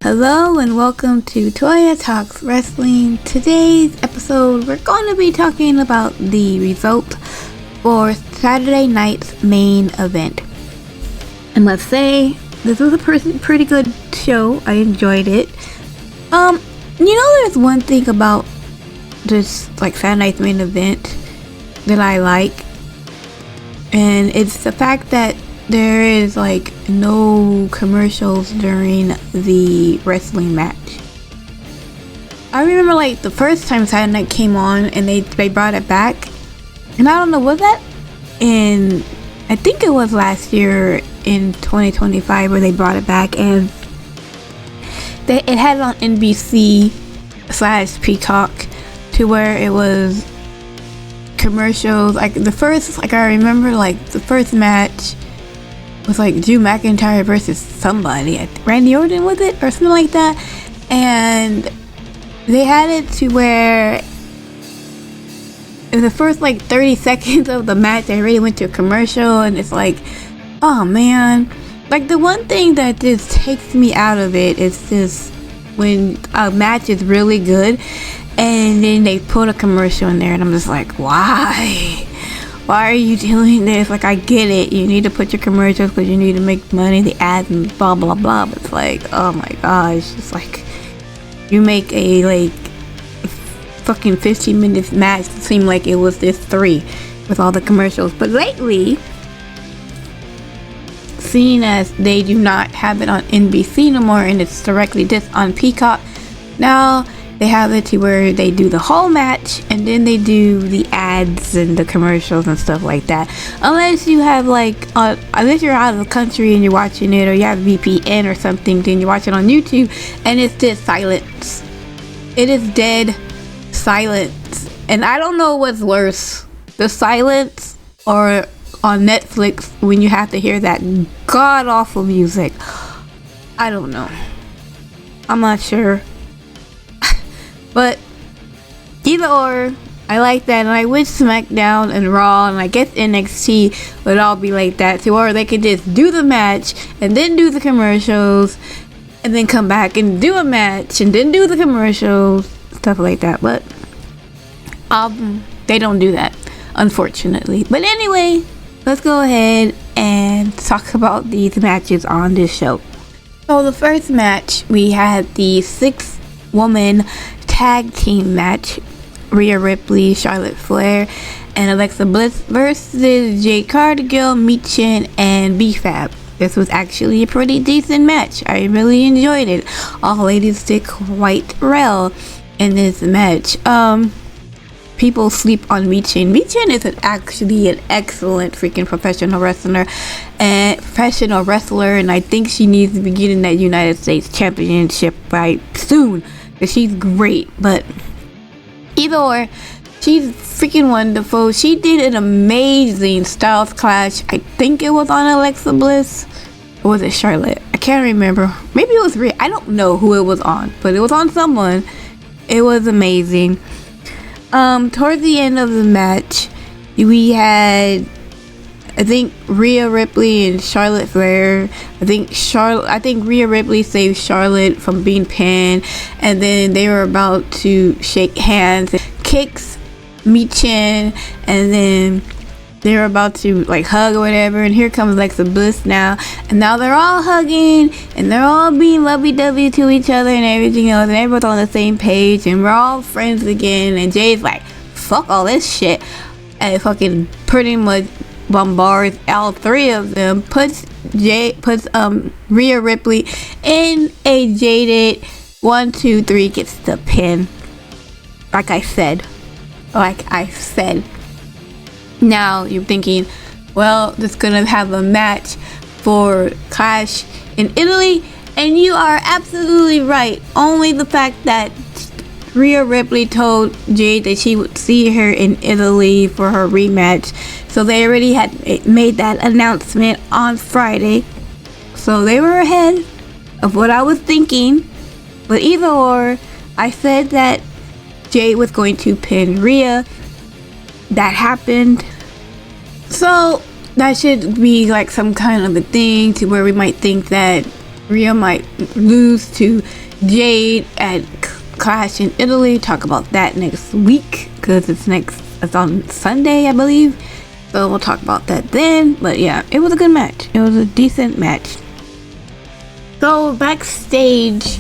Hello and welcome to Toya Talks Wrestling. Today's episode, we're going to be talking about the result for Saturday night's main event. And let's say this was a pretty good show. I enjoyed it. There's one thing about this Saturday night's main event that I like, and it's the fact that there is no commercials during the wrestling match. I remember the first time Saturday Night came on and they brought it back, and I don't know, was that in, I think it was last year in 2025 where they brought it back, and it had it on NBC/Peacock to where it was commercials. I remember the first match was Drew McIntyre versus somebody. Randy Orton, was it? Or something like that. And they had it to where in the first 30 seconds of the match, they already went to a commercial, and it's oh man. The one thing that just takes me out of it is just when a match is really good and then they put a commercial in there, and I'm just why? Why are you doing this? I get it. You need to put your commercials because you need to make money, the ads and blah, blah, blah. But it's oh my gosh. It's you make a fucking 15 minutes match seem like it was this 3 with all the commercials. But lately, seeing as they do not have it on NBC no more and it's directly just on Peacock, now they have it to where they do the whole match and then they do the ads and the commercials and stuff like that. Unless you have unless you're out of the country and you're watching it, or you have VPN or something, then you watch it on YouTube and it's just silence. It is dead silence. And I don't know what's worse, the silence or on Netflix when you have to hear that god awful music. I don't know. I'm not sure. But either or, I like that, and I wish SmackDown and Raw and I guess NXT would all be like that too, or they could just do the match and then do the commercials and then come back and do a match and then do the commercials, stuff like that. But they don't do that, unfortunately. But anyway, let's go ahead and talk about these matches on this show. So the first match, we had the 6-woman tag team match. Rhea Ripley, Charlotte Flair, and Alexa Bliss versus Jade Cargill, Michin, and B-Fab. This was actually a pretty decent match. I really enjoyed it. All ladies did quite well in this match. People sleep on Michin. Michin is actually an excellent freaking professional wrestler, and I think she needs to be getting that United States Championship right soon, because she's great. But either or, she's freaking wonderful. She did an amazing Styles Clash. I think it was on Alexa Bliss, or was it Charlotte? I can't remember. Maybe it was Rhea. I don't know who it was on, but it was on someone. It was amazing. Towards the end of the match, we had, I think, Rhea Ripley and Charlotte Flair. I think Rhea Ripley saved Charlotte from being pinned, and then they were about to shake hands, kicks Michin, and then they were about to hug or whatever, and here comes Alexa Bliss now, and now they're all hugging and they're all being lovey-dovey to each other and everything else, and everyone's on the same page and we're all friends again, and Jay's fuck all this shit, and fucking pretty much bombards all 3 of them, puts Rhea Ripley in a jaded 1, 2, 3, gets the pin. Like I said. Now you're thinking, well, this gonna have a match for Clash in Italy, and you are absolutely right. Only the fact that Rhea Ripley told Jade that she would see her in Italy for her rematch, so they already had made that announcement on Friday, so they were ahead of what I was thinking. But either or, I said that Jade was going to pin Rhea. That happened, so that should be some kind of a thing to where we might think that Rhea might lose to Jade at Clash in Italy. Talk about that next week because it's on Sunday, I believe. So we'll talk about that then. But yeah, it was a good match. It was a decent match. So backstage,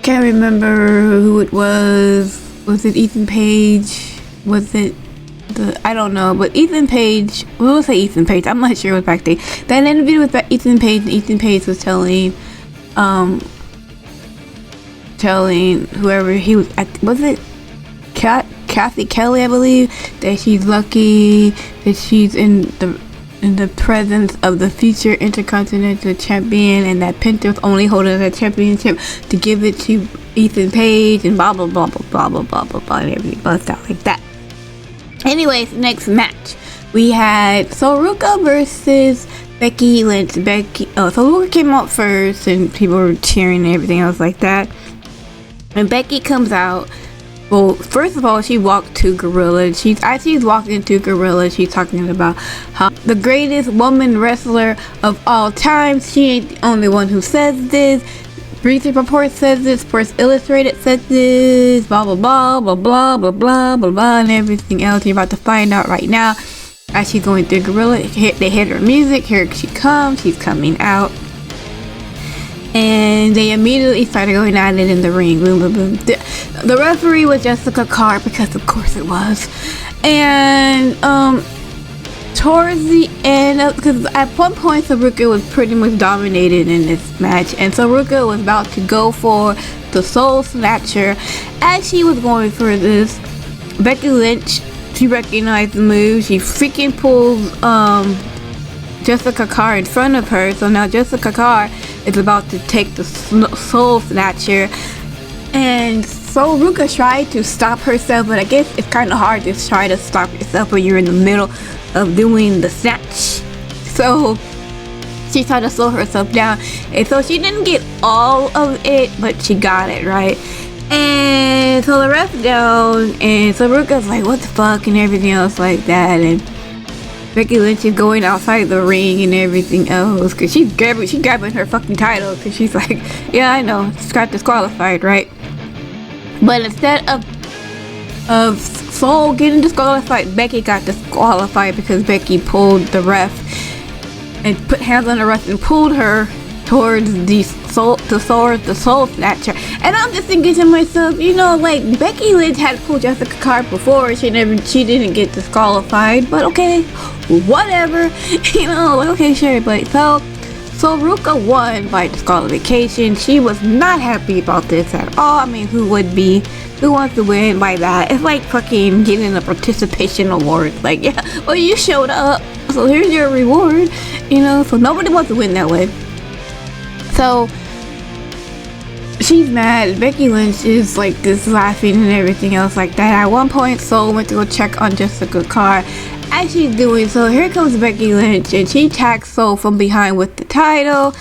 can't remember who it was. Was it Ethan Page? Was it I don't know, but Ethan Page, we'll say Ethan Page, I'm not sure it was backstage. That interview with Ethan Page, and Ethan Page was telling whoever he was it Kathy Kelly, I believe, that she's lucky that she's in the presence of the future Intercontinental Champion, and that Penta's only holding the championship to give it to Ethan Page, and blah blah blah blah blah blah blah blah blah, and everything buzzed out like that. Anyways, next match we had Soruka versus Becky Lynch. Soruka came out first, and people were cheering and everything else like that. And Becky comes out. Well, first of all, she walked to Gorilla. She's walking to Gorilla. She's talking about how the greatest woman wrestler of all time. She ain't the only one who says this. Research Report says this. Sports Illustrated says this. Blah blah blah blah blah blah blah blah blah, and everything else. You're about to find out right now as she's going through Gorilla. They hit her music. Here she comes. She's coming out. And they immediately started going at it in the ring. Boom, boom, boom. The referee was Jessica Carr, because of course it was. And towards the end, because at one point Soruka was pretty much dominated in this match, and Soruka was about to go for the Soul Snatcher. As she was going for this, Becky Lynch, she recognized the move. She freaking pulls Jessica Carr in front of her. So now Jessica Carr is about to take the Soul Snatcher, and Soruka tried to stop herself, but I guess it's kind of hard to try to stop yourself when you're in the middle of doing the snatch. So she tried to slow herself down, and so she didn't get all of it, but she got it right. And so the ref down, and Soruka's like, what the fuck, and everything else like that. And Becky Lynch is going outside the ring and everything else, because she's grabbing her fucking title, because she's like, yeah, I know, she got disqualified, right? But instead of Soul getting disqualified, Becky got disqualified because Becky pulled the ref and put hands on the ref and pulled her towards the Soul Snatcher. And I'm just thinking to myself, you know, like, Becky Lynch had pulled Jessica Carr before. She didn't get disqualified, but okay, whatever. You know, like, okay, sure. But so Soruka won by disqualification. She was not happy about this at all. I mean, who would be? Who wants to win by that? It's like fucking getting a participation award. Like, yeah, well, you showed up, so here's your reward. You know, so nobody wants to win that way. So she's mad. Becky Lynch is like this, laughing and everything else like that. At one point, Soul went to go check on Jessica Carr. As she's doing so, here comes Becky Lynch, and she attacks Soul from behind with the title,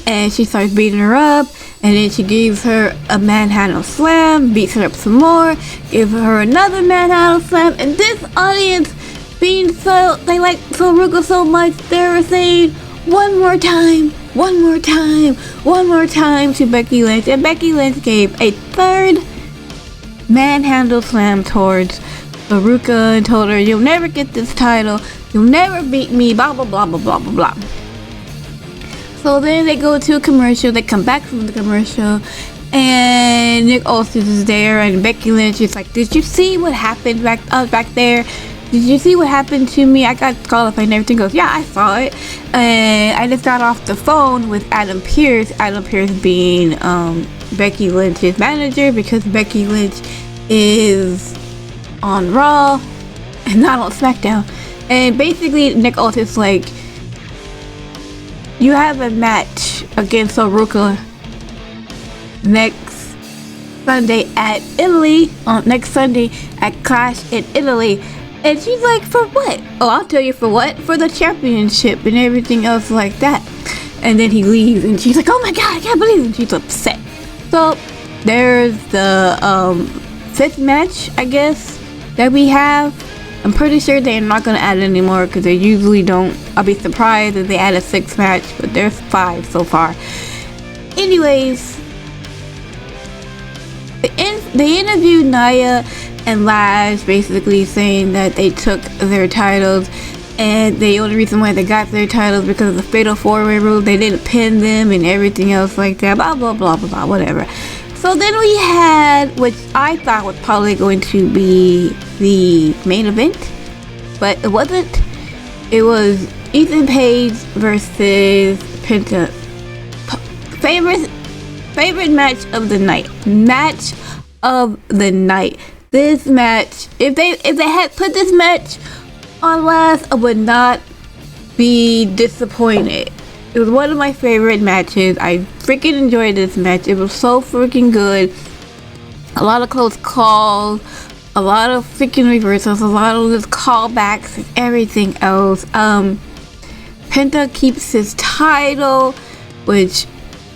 and she starts beating her up, and then she gives her a manhandle slam, beats her up some more, gives her another manhandle slam, and this audience being so, they like Soruka so much, they were saying, one more time to Becky Lynch, and Becky Lynch gave a third manhandle slam towards Soruka and told her, you'll never get this title, you'll never beat me, blah blah blah blah blah blah blah. So then they go to a commercial, they come back from the commercial, and Nick Austin is there, and Becky Lynch is like, did you see what happened back there? Did you see what happened to me? I got disqualified and everything. Goes, yeah, I saw it. And I just got off the phone with Adam Pearce. Adam Pearce being Becky Lynch's manager, because Becky Lynch is on Raw and not on SmackDown. And basically, Nick Aldis like, you have a match against Soruka next Sunday at Italy. Next Sunday at Clash in Italy. And she's like, for what? Oh, I'll tell you for what. For the championship and everything else like that. And then he leaves, and she's like, oh my god, I can't believe it. And she's upset. So there's the fifth match, I guess, that we have. I'm pretty sure they're not going to add it anymore, because they usually don't. I'll be surprised if they add a sixth match, but there's 5 so far. anyways, they interviewed Nia and Lash, basically saying that they took their titles, and the only reason why they got their titles because of the Fatal 4-Way rule. They didn't pin them and everything else like that. Blah blah blah blah blah. Whatever. So then we had, which I thought was probably going to be the main event, but it wasn't. It was Ethan Page versus Penta. Favorite match of the night. Match of the night. This match, if they had put this match on last, I would not be disappointed. It was one of my favorite matches. I freaking enjoyed this match. It was so freaking good. A lot of close calls, a lot of freaking reversals, a lot of just callbacks and everything else. Penta keeps his title, which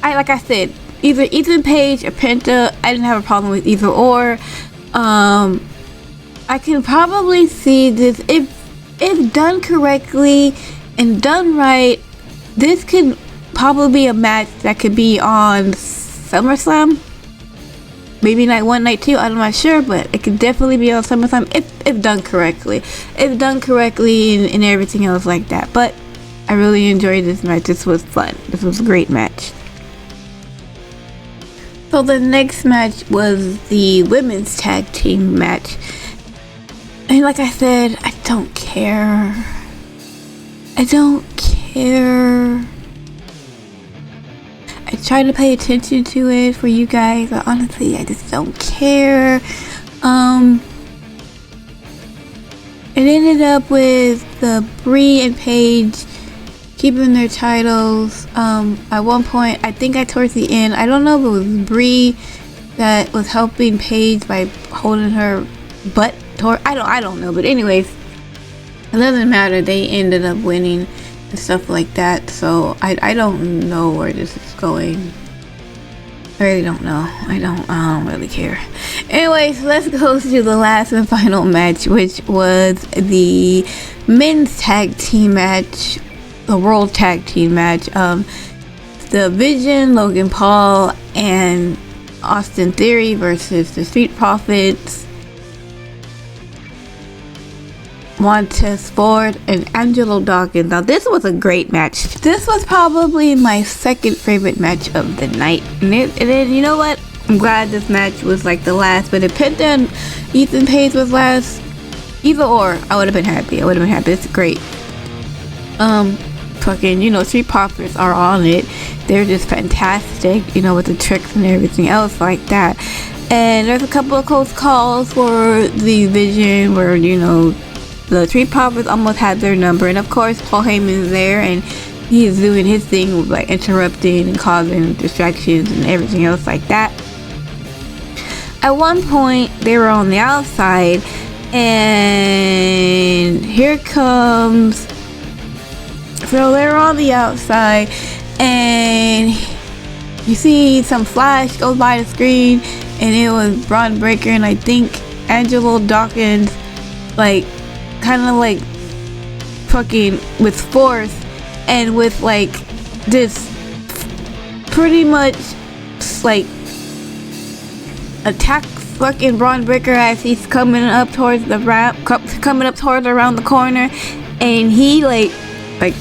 like I said, either Ethan Page or Penta, I didn't have a problem with either or. I can probably see this, if done correctly and done right, this could probably be a match that could be on SummerSlam. Maybe night 1, night 2, I'm not sure, but it could definitely be on SummerSlam if done correctly. If done correctly and everything else like that. But I really enjoyed this match. This was fun. This was a great match. So the next match was the women's tag team match. And like I said, I don't care. I don't care. I try to pay attention to it for you guys, but honestly, I just don't care. It ended up with the Brie and Paige keeping their titles. At one point, I think towards the end, I don't know if it was Brie that was helping Paige by holding her butt toward, I don't know, but anyways, it doesn't matter. They ended up winning and stuff like that. So I don't know where this is going. I really don't know. I don't really care. Anyways, let's go to the last and final match, which was the men's tag team match, the world tag team match. The Vision, Logan Paul, and Austin Theory versus the Street Profits, Montez Ford, and Angelo Dawkins. Now this was a great match. This was probably my second favorite match of the night. And then you know what? I'm glad this match was like the last. But if Penta and Ethan Page was last, either or, I would have been happy. It's great. Fucking, Street Profits are on it. They're just fantastic, with the tricks and everything else like that. And there's a couple of close calls for the Vision where, the Street Profits almost had their number. And of course, Paul Heyman's there and he's doing his thing with like interrupting and causing distractions and everything else like that. At one point, they were on the outside and here comes... So they're on the outside and you see some flash goes by the screen and it was Braun Breaker and I think Angelo Dawkins kind of fucking with force and with this pretty much attacks fucking Braun Breaker as he's coming up towards the ramp, coming up towards around the corner, and he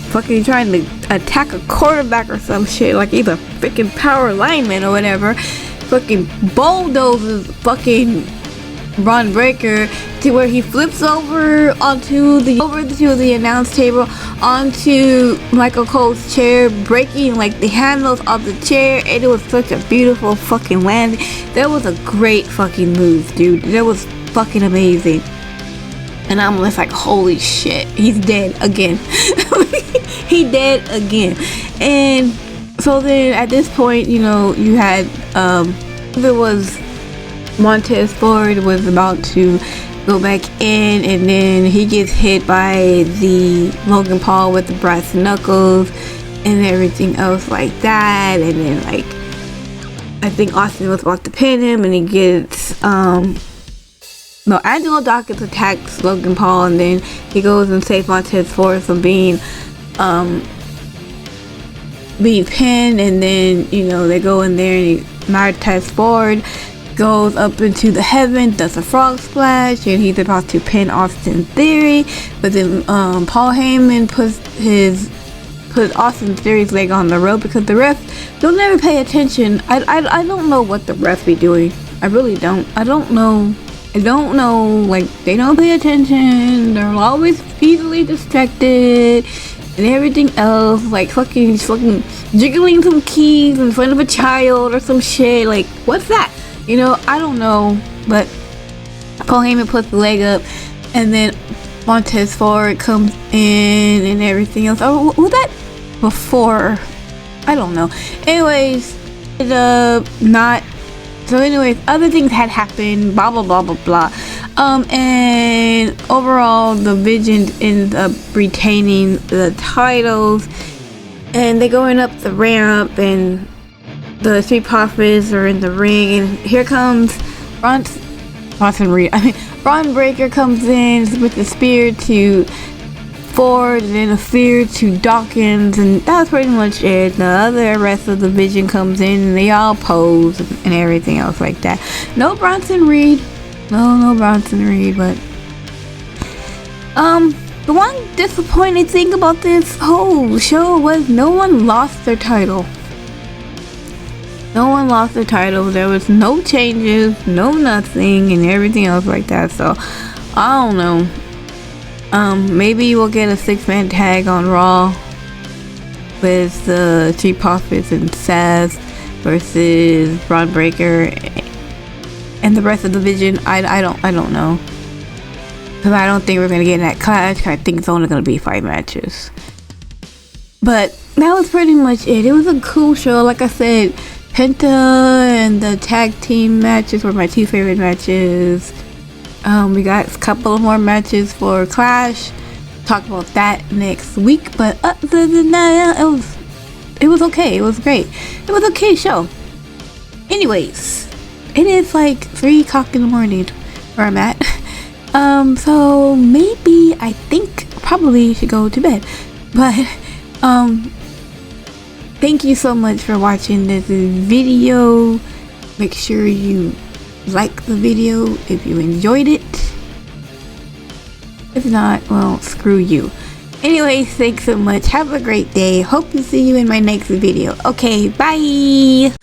fucking trying to attack a quarterback or some shit, either freaking power lineman or whatever. Fucking bulldozes fucking Braun Breaker to where he flips over onto the announce table, onto Michael Cole's chair, breaking the handles of the chair, and it was such a beautiful fucking landing. That was a great fucking move, dude. That was fucking amazing. And I'm just holy shit, he's dead again. He dead again. And so then at this point, you had if it was Montez Ford was about to go back in, and then he gets hit by the Logan Paul with the brass knuckles and everything else like that, and then I think Austin was about to pin him, and he gets Angelo Dawkins attacks Logan Paul, and then he goes and saves Montez Ford from being be pinned, and then they go in there and Martez Ford goes up into the heaven, does a frog splash, and he's about to pin Austin Theory, but then Paul Heyman put Austin Theory's leg on the rope because the ref don't ever pay attention. I don't know what the ref be doing. I really don't. I don't know. Like, they don't pay attention. They're always easily distracted and everything else. Like fucking jiggling some keys in front of a child or some shit. Like, what's that? I don't know. But Paul Heyman puts the leg up, and then Montez Ford comes in and everything else. Oh, was that before? I don't know. Anyways, not. So anyways, other things had happened, blah blah blah blah blah. And overall the Vision ends up retaining the titles, and they're going up the ramp, and the Street Profits are in the ring, and here comes Braun Breaker comes in with the spear to Ford, and then a spear to Dawkins, and that's pretty much it. The rest of the Vision comes in, and they all pose and everything else like that. No Bronson Reed. No Bronson Reed, but the one disappointing thing about this whole show was no one lost their title. No one lost their title. There was no changes, no nothing, and everything else like that. So I don't know. Maybe we'll get a 6-man tag on Raw with the Street Profits and Seth versus Braun Breaker and the rest of the Vision. I don't know, because I don't think we're gonna get in that clash. I think it's only gonna be 5 matches. But that was pretty much it. It was a cool show. Like I said, Penta and the tag team matches were my 2 favorite matches. We got a couple of more matches for Clash. Talk about that next week. But other than that, it was okay. It was great. It was an okay show. Anyways, it is like 3 o'clock in the morning where I'm at. So maybe I think probably should go to bed. But thank you so much for watching this video. Make sure you like the video if you enjoyed it. If not, well, screw you. Anyways, thanks so much. Have a great day. Hope to see you in my next video. Okay, bye.